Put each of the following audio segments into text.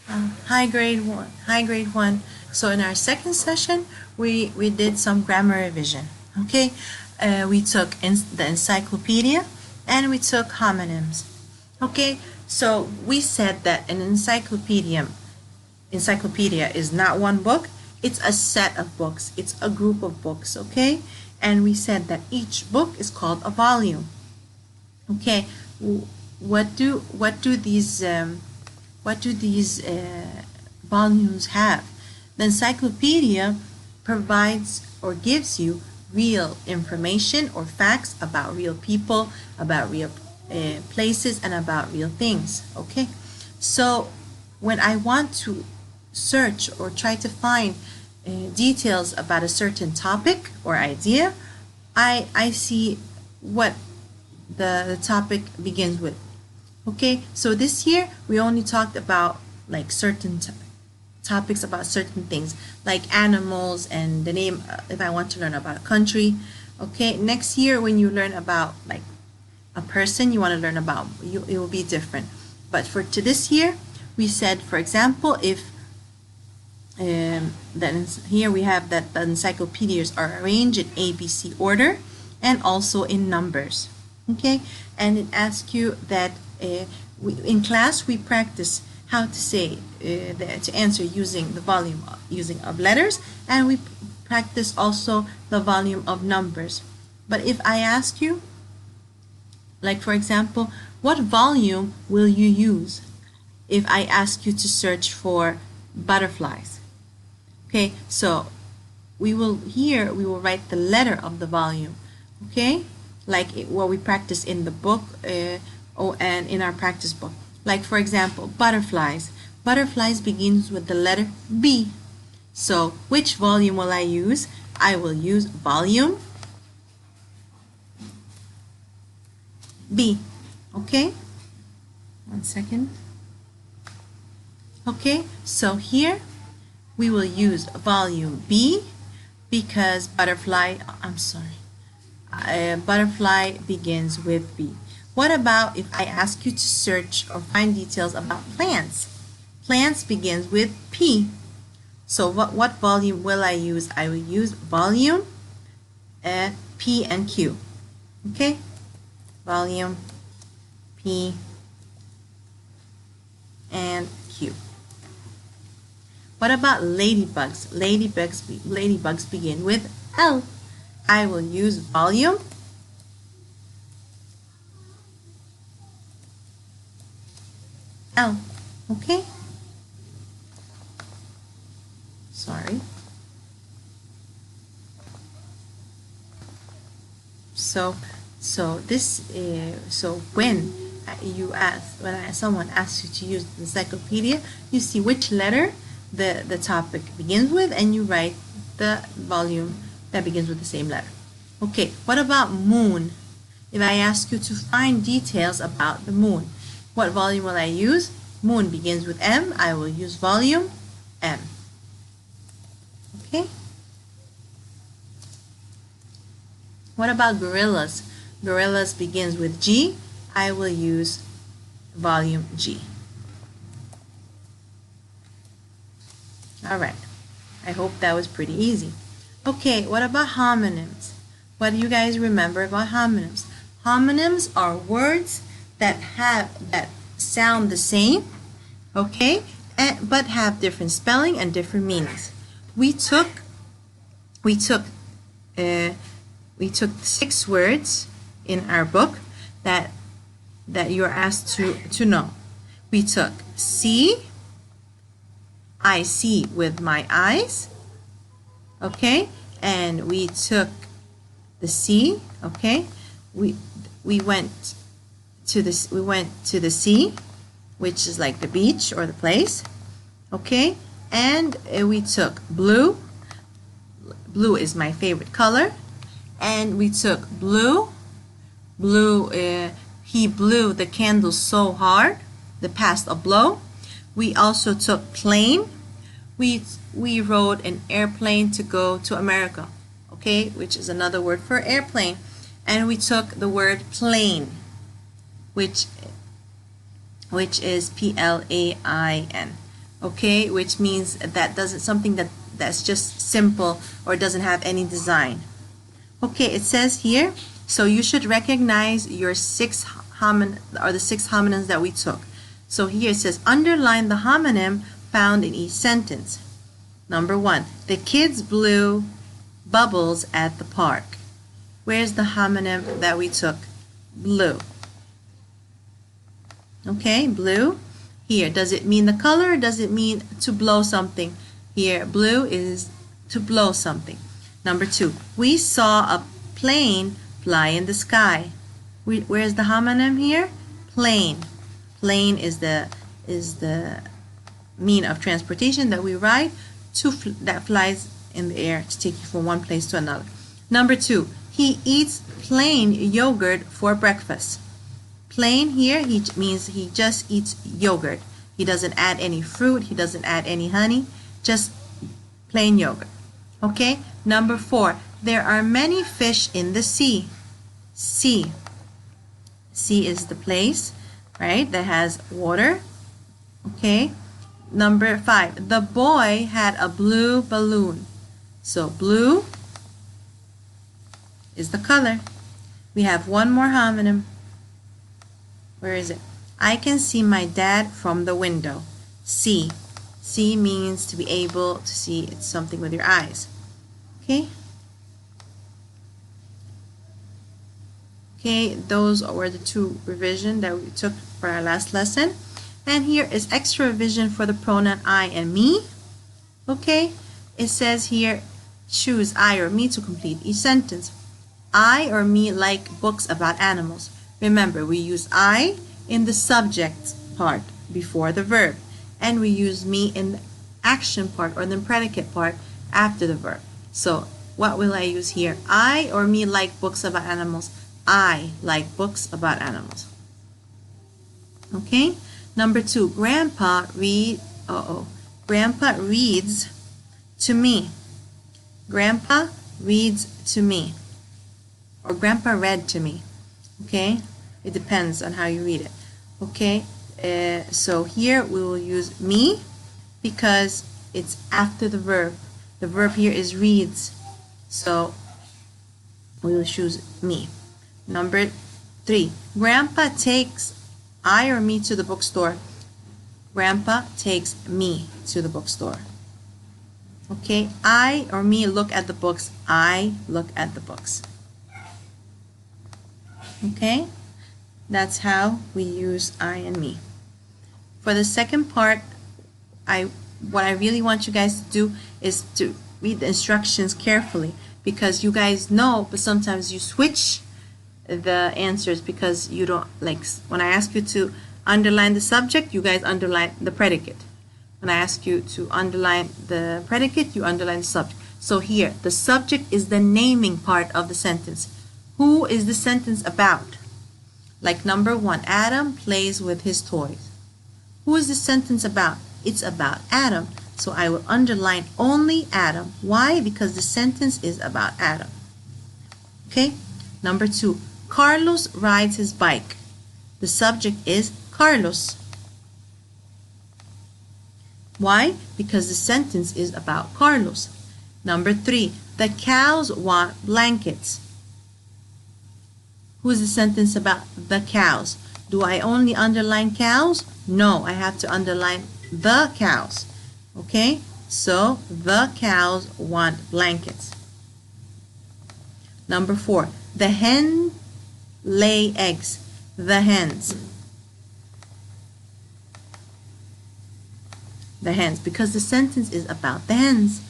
Hi grade one. Hi grade one. So in our second session, we did some grammar revision. Okay, we took the encyclopedia and we took homonyms. Okay, so we said that an encyclopedia is not one book. It's a set of books. It's a group of books. Okay, and we said that each book is called a volume. Okay, what do these volumes have? The encyclopedia provides or gives you real information or facts about real people, about real places, and about real things. Okay, so when I want to search or try to find details about a certain topic or idea, I see what the topic begins with. Okay, so this year we only talked about like certain topics about certain things like animals and the name, if I want to learn about a country. Okay, next year when you learn about like a person you want to learn about, it will be different. But for to this year, we said, for example, if then here we have that the encyclopedias are arranged in ABC order and also in numbers. Okay, and it asks you that in class we practice how to say to answer using the volume using of letters, and we practice also the volume of numbers. But if I ask you, like for example, what volume will you use if I ask you to search for butterflies? Okay, so we will write the letter of the volume. Okay, like what we practice in the book and in our practice book. Like for example, butterflies. Butterflies begins with the letter B. So which volume will I use? I will use volume B. Okay, one second. Okay, so here we will use volume B because butterfly begins with B. What about if I ask you to search or find details about plants? Plants begins with P. So what volume will I use? I will use volume P and Q. Okay, volume P and Q. What about ladybugs? Ladybugs begin with L. I will use volume L. Okay? Sorry. So when someone asks you to use the encyclopedia, you see which letter the topic begins with, and you write the volume that begins with the same letter. Okay, what about moon? If I ask you to find details about the moon, what volume will I use? Moon begins with M. I will use volume M. Okay. What about gorillas? Gorillas begins with G. I will use volume G. All right. I hope that was pretty easy. Okay, what about homonyms? What do you guys remember about homonyms? Homonyms are words that sound the same, okay, but have different spelling and different meanings. We took 6 words in our book that you're asked to know. We took see. I see with my eyes. Okay, and we took the sea. Okay, we went to the sea, which is like the beach or the place. Okay, and we took blue. Blue is my favorite color. And we took blue. He blew the candle so hard. The past of blow. We also took plane. We rode an airplane to go to America. Okay, which is another word for airplane. And we took the word plane, which is Plain. okay, which means that doesn't something that's just simple or doesn't have any design. Okay, it says here, so you should recognize your the six homonyms that we took. So here it says underline the homonym found in each sentence. Number 1, the kids blew bubbles at the park. Where's the homonym that we took? Blue. Okay, blue. Here, does it mean the color or does it mean to blow something? Here, blue is to blow something. Number 2, we saw a plane fly in the sky. Where's the homonym here? Plane. Plane is the mean of transportation that we ride that flies in the air to take you from one place to another. Number 2, he eats plain yogurt for breakfast. Plain here means he just eats yogurt. He doesn't add any fruit, he doesn't add any honey, just plain yogurt. Okay, number 4, there are many fish in the sea. Sea. Sea is the place, right, that has water. Okay, number 5, the boy had a blue balloon. So blue is the color. We have one more homonym. Where is it? I can see my dad from the window. See. See means to be able to see something with your eyes. Okay? Okay, those were the 2 revisions that we took for our last lesson. And here is extra revision for the pronoun I and me. Okay? It says here, choose I or me to complete each sentence. I or me like books about animals. Remember, we use I in the subject part before the verb, and we use me in the action part or the predicate part after the verb. So what will I use here? I or me like books about animals. I like books about animals. Okay? Number 2, Grandpa reads to me. Grandpa reads to me. Or Grandpa read to me. Okay? It depends on how you read it. Okay? So here we will use me because it's after the verb. The verb here is reads. So we will choose me. Number 3, Grandpa takes I or me to the bookstore. Grandpa takes me to the bookstore. Okay? I or me look at the books. I look at the books. Okay? That's how we use I and me. For the second part, what I really want you guys to do is to read the instructions carefully, because you guys know, but sometimes you switch the answers because you don't, like when I ask you to underline the subject, you guys underline the predicate. When I ask you to underline the predicate, you underline the subject. So here, the subject is the naming part of the sentence. Who is the sentence about? Like number 1, Adam plays with his toys. Who is the sentence about? It's about Adam. So I will underline only Adam. Why? Because the sentence is about Adam. Okay? Number 2, Carlos rides his bike. The subject is Carlos. Why? Because the sentence is about Carlos. Number 3, the cows want blankets. Who is the sentence about? The cows. Do I only underline cows? No, I have to underline the cows. Okay? So, the cows want blankets. Number 4, the hen lay eggs. The hens. The hens, because the sentence is about the hens.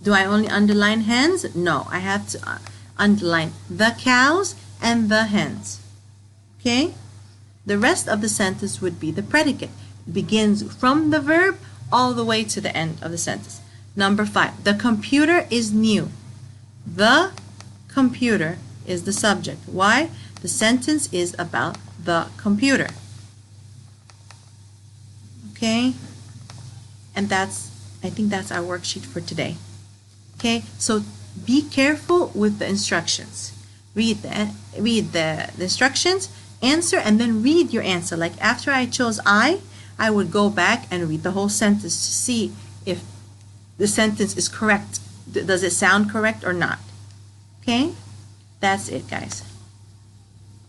Do I only underline hens? No, I have to underline the cows and the hens. Okay? The rest of the sentence would be the predicate. It begins from the verb all the way to the end of the sentence. Number 5, the computer is new. The computer is the subject. Why? The sentence is about the computer. Okay? And I think that's our worksheet for today. Okay, so be careful with the instructions. Read the instructions answer and then read your answer. Like after I chose I would go back and read the whole sentence to see if the sentence is correct. Does it sound correct or not? Okay? That's it, guys.